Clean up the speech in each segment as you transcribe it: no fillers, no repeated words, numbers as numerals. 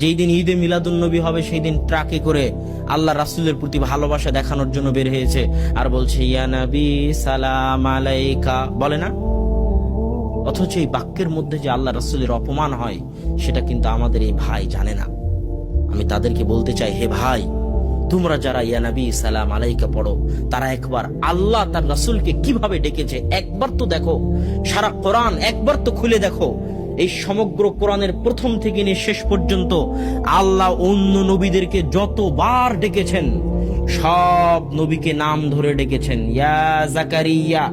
যেই দিন ঈদে মিলাদুন্নবী হবে সেই দিন ট্রাকে করে আল্লাহ রাসূলের প্রতি ভালোবাসা দেখানোর জন্য বের হয়েছে আর বলছে ইয়া নবী সালাম আলাইকা, বলে না? অথচ এই বাক্যের মধ্যে যে আল্লাহ রাসূলের অপমান হয় সেটা কিন্তু আমাদের এই ভাই জানে না। আমি তাদেরকে বলতে চাই, হে ভাই, তোমরা যারা ইয়া নবী সালাম আলাইকা পড়ো, তারা একবার আল্লাহ তার রাসূলকে কিভাবে ডেকেছে একবার তো দেখো। সারা কোরআন একবার তো খুলে দেখো। এই সমগ্র কোরআনের প্রথম থেকে নিয়ে শেষ পর্যন্ত আল্লাহ অন্য নবীদেরকে যতবার ডেকেছেন সব নবীকে নাম ধরে ডেকেছেন। ইয়া জাকারিয়া,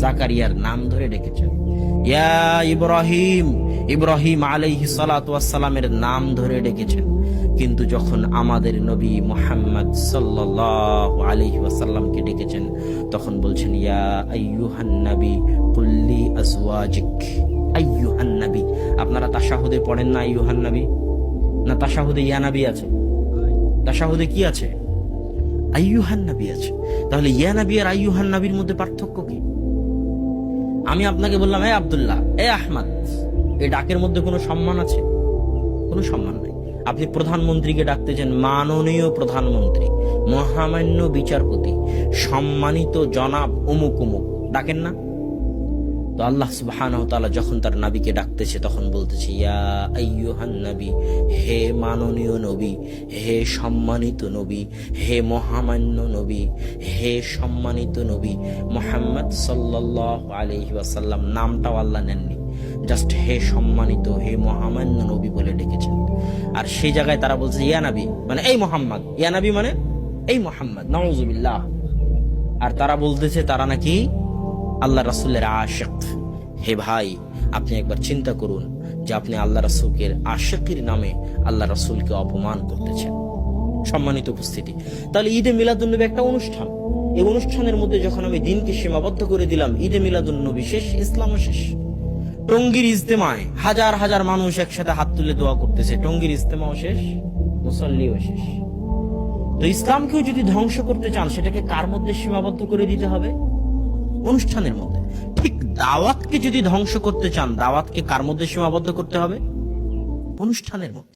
জাকারিয়ার নাম ধরে ডেকেছেন। ইয়া ইব্রাহিম, ইব্রাহিম আলাইহিস সালাতু ওয়াস সালামের নাম ধরে ডেকেছেন। কিন্তু যখন আমাদের নবী মুহাম্মদ সাল্লাল্লাহু আলাইহি ওয়াসাল্লামকে ডেকেছেন তখন বলছেন ইয়া আইয়ুহান নবী কুল লি আজওয়াজিক। আইয়ুহান নবী, আপনারা তাশাহুদে পড়েন না আইয়ুহান নবী? না তাশাহুদে ইয়া নবী আছে? তাশাহুদে কি আছে? আইয়ুহান নবী আছে। তাহলে ইয়া নবী আর আইয়ুহান নবীর মধ্যে পার্থক্য কি? আমি আপনাকে বললাম এ আব্দুল্লাহ, এ আহমদ, এই ডাকের মধ্যে কোনো সম্মান আছে? কোনো সম্মান নাই। আপনি প্রধানমন্ত্রীকে ডাকতেছেন মাননীয় প্রধানমন্ত্রী, মহামান্য বিচারপতি, সম্মানিত জনাব অমুক অমুক, ডাকেন না? তো আল্লাহ সুবহানাহু ওয়া তাআলা যখন তার নবীকে ডাকতেছে তখন বলতেছে ইয়া আইয়ুহান নবী, হে মাননীয় নবী, হে সম্মানিত নবী, হে মহামান্য নবী, হে সম্মানিত নবী মুহাম্মদ সাল্লাল্লাহু আলাইহি ওয়াসাল্লাম। নামটাও আল্লাহ নেননি, জাস্ট হে সম্মানিত, হে মহামান্য নবী বলে ডেকেছেন। আর সেই জায়গায় তারা বলছে ইয়া নবী মানে এই মোহাম্মদ, ইয়া নবী মানে এই মোহাম্মদ, নাউযুবিল্লাহ। আর তারা বলতেছে তারা নাকি আল্লাহ রাসূলের আশিক। হে ভাই, আপনি একবার চিন্তা করুন যে আপনি আল্লাহ রাসূলের আশিকের নামে আল্লাহ রাসূলকে অপমান করতেছেন। সম্মানিত উপস্থিতি, তাহলে ঈদে মিলাদুন্নবী একটা অনুষ্ঠান। এই অনুষ্ঠানের মধ্যে যখন আমি দিনকে সীমাবদ্ধ করে দিলাম, ঈদে মিলাদুন্নবী শেষ, ইসলামও শেষ। টঙ্গীর ইজতেমায় হাজার হাজার মানুষ একসাথে হাত তুলে দোয়া করতেছে, টঙ্গীর ইজতেমাও শেষ, মুসল্লিও শেষ। তো ইসলামকেও যদি ধ্বংস করতে চান সেটাকে কার মধ্যে সীমাবদ্ধ করে দিতে হবে? অনুষ্ঠানের মধ্যে। ঠিক দাওয়াতকে যদি ধ্বংস করতে চান, দাওয়াতকে কার মধ্যে সীমাবদ্ধ করতে হবে? অনুষ্ঠানের মধ্যে।